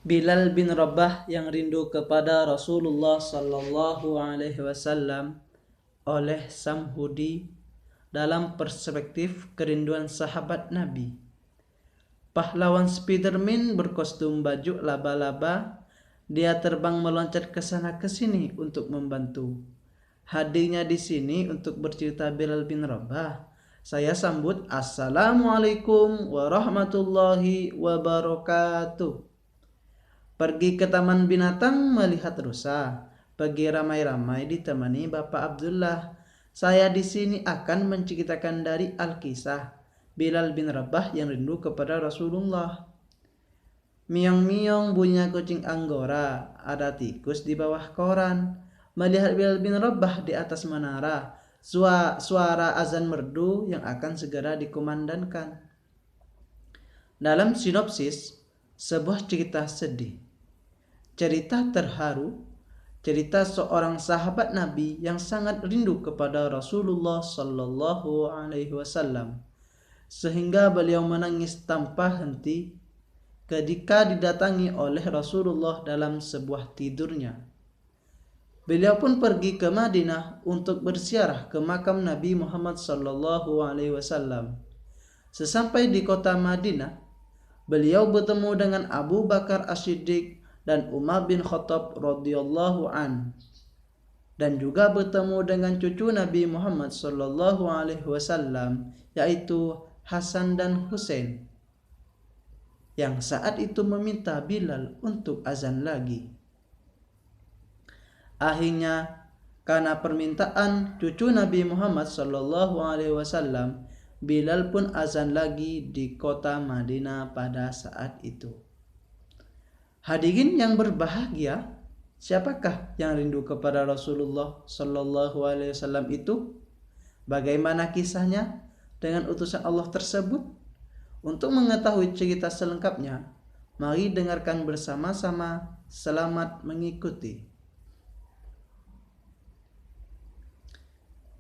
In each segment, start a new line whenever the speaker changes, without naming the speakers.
Bilal bin Rabah yang rindu kepada Rasulullah sallallahu alaihi wasallam oleh Samhudi dalam perspektif kerinduan sahabat Nabi. Pahlawan Spiderman berkostum baju laba-laba, dia terbang meloncat ke sana ke sini untuk membantu. Hadirnya di sini untuk bercerita Bilal bin Rabah. Saya sambut Assalamualaikum warahmatullahi wabarakatuh. Pergi ke taman binatang melihat rusa. Pergi ramai-ramai ditemani Bapak Abdullah. Saya di sini akan menceritakan dari Al-Kisah Bilal bin Rabah yang rindu kepada Rasulullah. Miong-miong bunyinya kucing Anggora. Ada tikus di bawah koran. Melihat Bilal bin Rabah di atas menara. Suara azan merdu yang akan segera dikumandangkan. Dalam sinopsis, sebuah cerita sedih. Cerita terharu, cerita seorang sahabat Nabi yang sangat rindu kepada Rasulullah sallallahu alaihi wasallam sehingga beliau menangis tanpa henti ketika didatangi oleh Rasulullah dalam sebuah tidurnya. Beliau pun pergi ke Madinah untuk berziarah ke makam Nabi Muhammad sallallahu alaihi wasallam. Sesampai di kota Madinah, beliau bertemu dengan Abu Bakar As-Siddiq dan Umar bin Khattab radhiyallahu an, dan juga bertemu dengan cucu Nabi Muhammad sallallahu alaihi wasallam yaitu Hasan dan Husain yang saat itu meminta Bilal untuk azan lagi. Akhirnya karena permintaan cucu Nabi Muhammad sallallahu alaihi wasallam, Bilal pun azan lagi di kota Madinah pada saat itu. Hadirin yang berbahagia, siapakah yang rindu kepada Rasulullah sallallahu alaihi wasallam itu? Bagaimana kisahnya dengan utusan Allah tersebut? Untuk mengetahui cerita selengkapnya, mari dengarkan bersama-sama. Selamat mengikuti.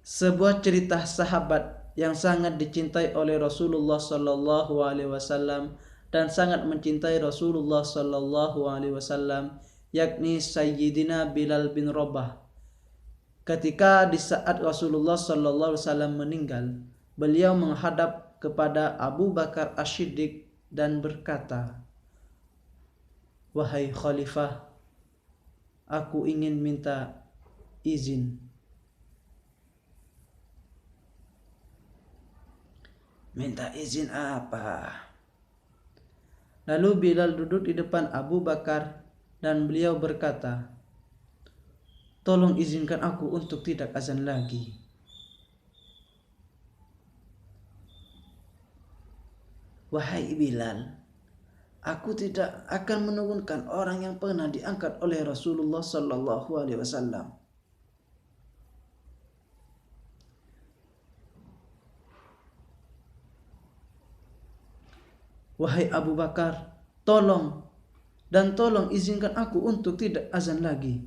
Sebuah cerita sahabat yang sangat dicintai oleh Rasulullah sallallahu alaihi wasallam dan sangat mencintai Rasulullah sallallahu alaihi wasallam, yakni Sayyidina Bilal bin Rabah. Ketika di saat Rasulullah sallallahu alaihi wasallam meninggal, beliau menghadap kepada Abu Bakar As-Siddiq dan berkata, "Wahai khalifah, aku ingin minta izin." "Minta izin apa?" Lalu Bilal duduk di depan Abu Bakar dan beliau berkata, "Tolong izinkan aku untuk tidak azan lagi." "Wahai Bilal, aku tidak akan menurunkan orang yang pernah diangkat oleh Rasulullah sallallahu alaihi wasallam." "Wahai Abu Bakar, tolong izinkan aku untuk tidak azan lagi."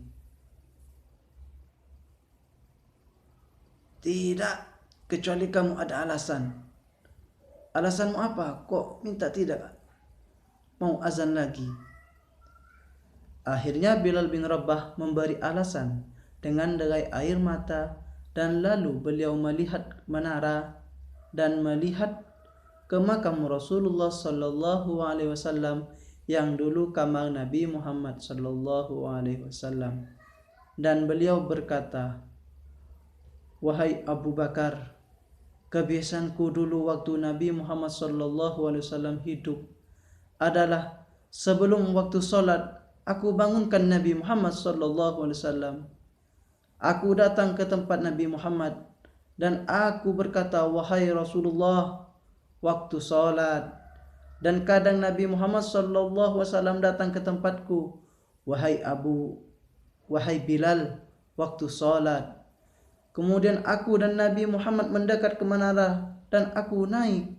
"Tidak, kecuali kamu ada alasan." "Alasanmu apa? Kok minta tidak mau azan lagi?" Akhirnya Bilal bin Rabah memberi alasan dengan derai air mata, dan lalu beliau melihat menara dan melihat ke makam Rasulullah sallallahu alaihi wasallam yang dulu kamar Nabi Muhammad sallallahu alaihi wasallam, dan beliau berkata, "Wahai Abu Bakar, kebiasaanku dulu waktu Nabi Muhammad sallallahu alaihi wasallam hidup adalah sebelum waktu solat aku bangunkan Nabi Muhammad sallallahu alaihi wasallam. Aku datang ke tempat Nabi Muhammad dan aku berkata, 'Wahai Rasulullah, waktu solat.' Dan kadang Nabi Muhammad sallallahu alaihi wasallam datang ke tempatku, 'Wahai Bilal, waktu solat.' Kemudian aku dan Nabi Muhammad mendekat ke menara dan aku naik.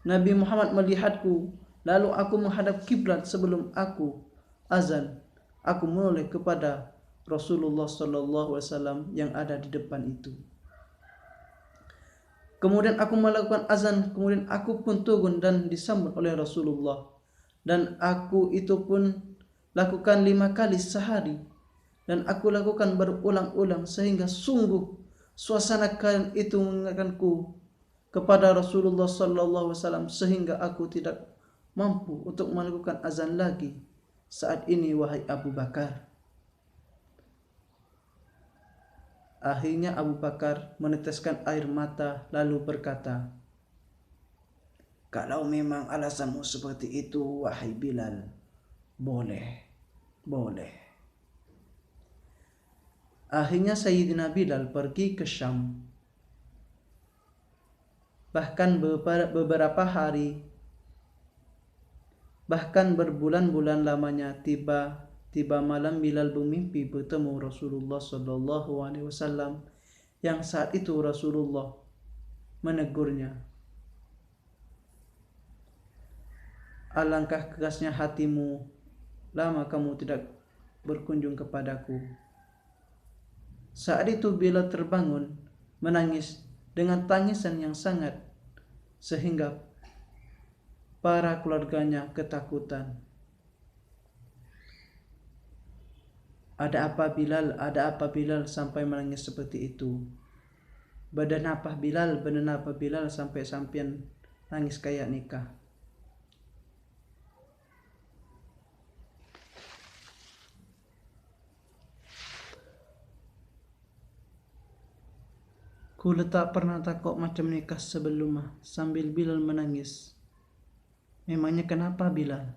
Nabi Muhammad melihatku, lalu aku menghadap kiblat sebelum aku azan. Aku menoleh kepada Rasulullah sallallahu alaihi wasallam yang ada di depan itu. Kemudian aku melakukan azan, kemudian aku pun turun dan disambut oleh Rasulullah. Dan aku itu pun lakukan 5 kali sehari. Dan aku lakukan berulang-ulang sehingga sungguh suasana kalian itu mengingatkanku kepada Rasulullah sallallahu alaihi wasallam sehingga aku tidak mampu untuk melakukan azan lagi saat ini, wahai Abu Bakar. Akhirnya Abu Bakar meneteskan air mata lalu berkata, kalau memang alasanmu seperti itu, wahai Bilal, boleh. Akhirnya Sayyidina Bilal pergi ke Syam. Bahkan beberapa hari, bahkan berbulan-bulan lamanya, tiba malam Bilal bermimpi bertemu Rasulullah sallallahu alaihi wasallam, yang saat itu Rasulullah menegurnya, alangkah kerasnya hatimu, lama kamu tidak berkunjung kepadaku. Saat itu Bilal terbangun menangis dengan tangisan yang sangat sehingga para keluarganya ketakutan. Ada apa Bilal sampai menangis seperti itu? Badan apa Bilal sampai sampean nangis kayak nikah? Ku tak pernah takut macam nikah sebelum sambil Bilal menangis. Memangnya kenapa Bilal?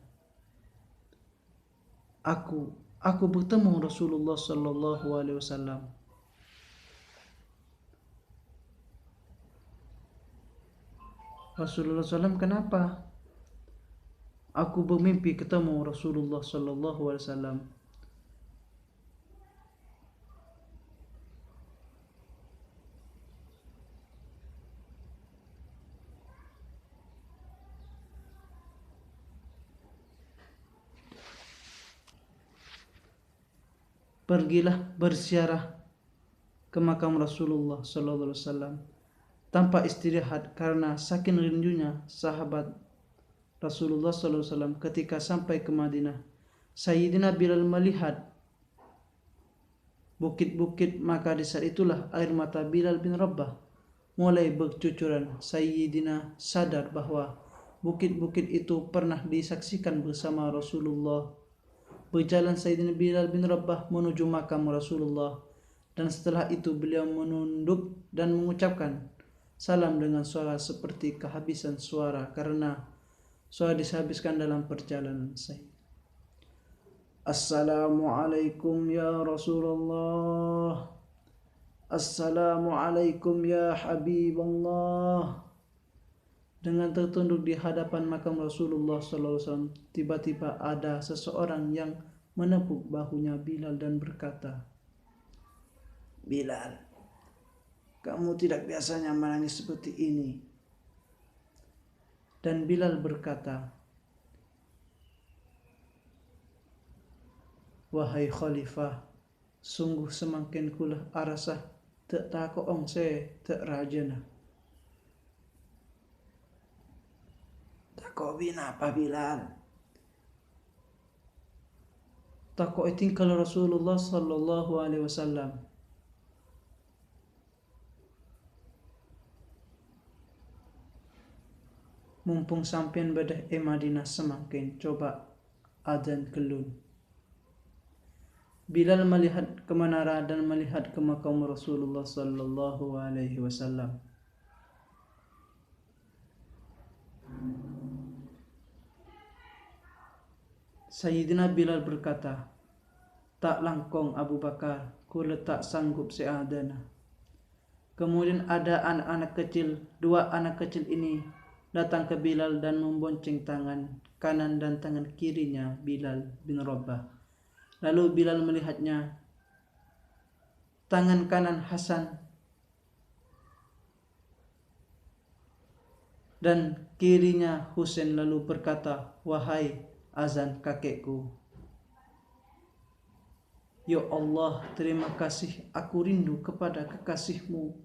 Aku bertemu Rasulullah sallallahu alaihi wasallam. Rasulullah SAW kenapa? Aku bermimpi ketemu Rasulullah sallallahu alaihi wasallam. Pergilah berziarah ke makam Rasulullah sallallahu alaihi wasallam tanpa istirahat karena saking rindunya sahabat Rasulullah sallallahu alaihi wasallam. Ketika sampai ke Madinah, Sayyidina Bilal melihat bukit-bukit, maka di saat itulah air mata Bilal bin Rabah mulai bercucuran. Sayyidina sadar bahwa bukit-bukit itu pernah disaksikan bersama Rasulullah. Berjalan Sayyidina Bilal bin Rabah menuju makam Rasulullah, dan setelah itu beliau menunduk dan mengucapkan salam dengan suara seperti kehabisan suara karena suara dihabiskan dalam perjalanan saya. Assalamualaikum ya Rasulullah. Assalamualaikum ya Habibullah. Dengan tertunduk di hadapan makam Rasulullah SAW, tiba-tiba ada seseorang yang menepuk bahunya Bilal dan berkata, Bilal, kamu tidak biasanya menangis seperti ini. Dan Bilal berkata, wahai Khalifah, sungguh semakin kulah arasah tak takong se tak rajana. Takok binapa Bilal? Takok tingkal Rasulullah sallallahu alaihi wasallam. Mumpung sampean bedah Madinah semakin coba adzan kelun. Bilal melihat ke menara dan melihat ke makam Rasulullah sallallahu alaihi wasallam. Sayyidina Bilal berkata, tak langkong Abu Bakar, ku letak sanggup seadana. Kemudian ada anak-anak kecil, 2 anak kecil ini datang ke Bilal dan membonceng tangan kanan dan tangan kirinya Bilal bin Rabah. Lalu Bilal melihatnya, tangan kanan Hasan dan kirinya Husain, lalu berkata, wahai azan kakekku, ya Allah, terima kasih, aku rindu kepada kekasihmu.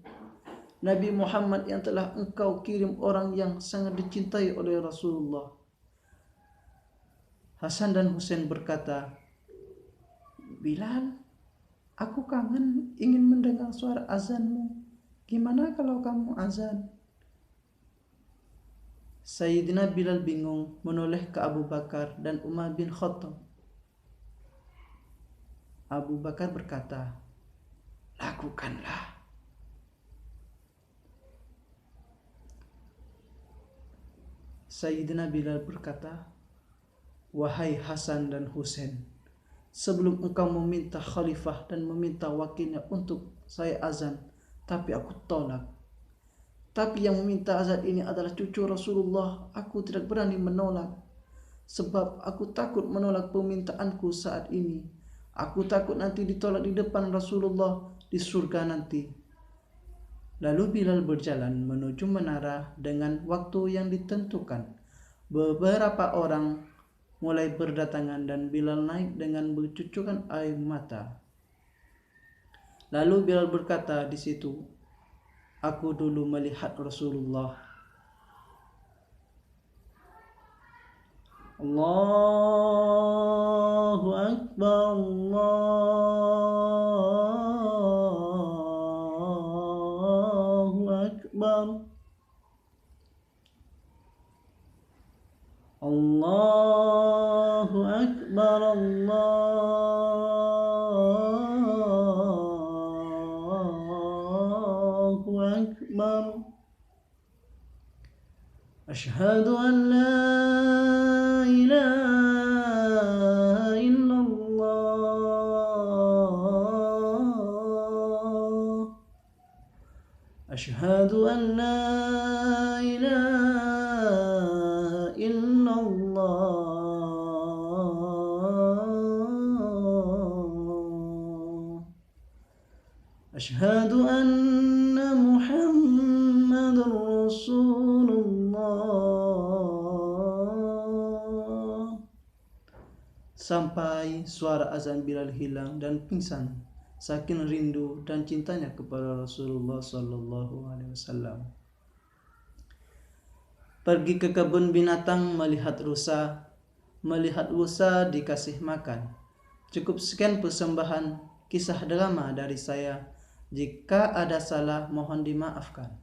Nabi Muhammad yang telah engkau kirim orang yang sangat dicintai oleh Rasulullah. Hasan dan Husain berkata, Bilal, aku kangen ingin mendengar suara azanmu. Gimana kalau kamu azan? Sayyidina Bilal bingung menoleh ke Abu Bakar dan Umar bin Khattab. Abu Bakar berkata, lakukanlah. Sayyidina Bilal berkata, wahai Hasan dan Husain, sebelum engkau meminta khalifah dan meminta wakilnya untuk saya azan, tapi aku tolak. Tapi yang meminta azan ini adalah cucu Rasulullah. Aku tidak berani menolak, sebab aku takut menolak permintaanku saat ini. Aku takut nanti ditolak di depan Rasulullah di surga nanti. Lalu Bilal berjalan menuju menara dengan waktu yang ditentukan. Beberapa orang mulai berdatangan dan Bilal naik dengan bercucuran air mata. Lalu Bilal berkata di situ, aku dulu melihat Rasulullah. Allahu Akbar, Allahu Akbar, Allahu Akbar, Allahu Akbar. Asyhadu an la ilaha illallah. Asyhadu an la ilaha illallah. Asyhadu anna Muhammadar Rasulullah. Sampai suara azan Bilal hilang dan pingsan saking rindu dan cintanya kepada Rasulullah sallallahu alaihi wasallam. Pergi ke kebun binatang melihat rusa dikasih makan. Cukup sekian persembahan kisah drama dari saya. Jika ada salah mohon dimaafkan.